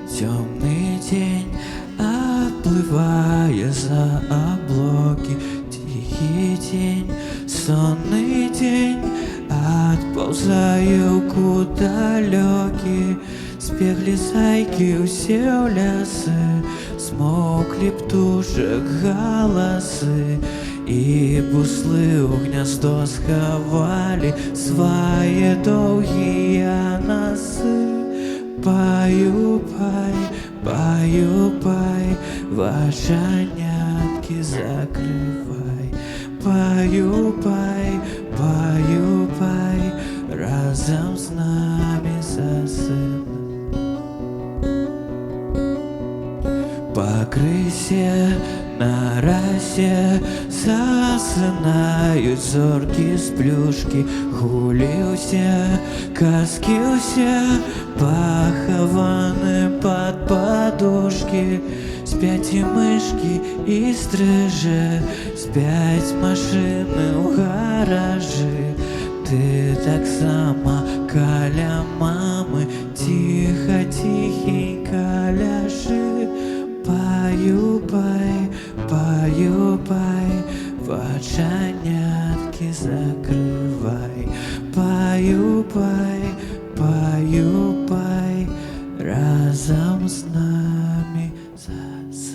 темный день, отплывая за облаки. Тихий день, сонный день, отползаю куда далекі. Збеглі зайкі ўсе ў лясы, змоўклі птушак галасы, і буслы ў гняздо схавалі свае доўгія насы. Баю-бай, баю-бай, вачаняткі закрывай. Баю-бай, баю-бай, разам з намі засынай. Па крысе на расе засынаюць зоркі з плюшкі. Гулі ўсе, казкі ўсе пахаваны пад падушкі. Спяць і мышкі і стрыжы, спяць машыны ў гаражы. Ты таксама каля мамы ціха ціхенька ляжы. Баю-бай, баю-бай, вачаняткі закрывай. Баю-бай, баю-бай, разам з намі засынай.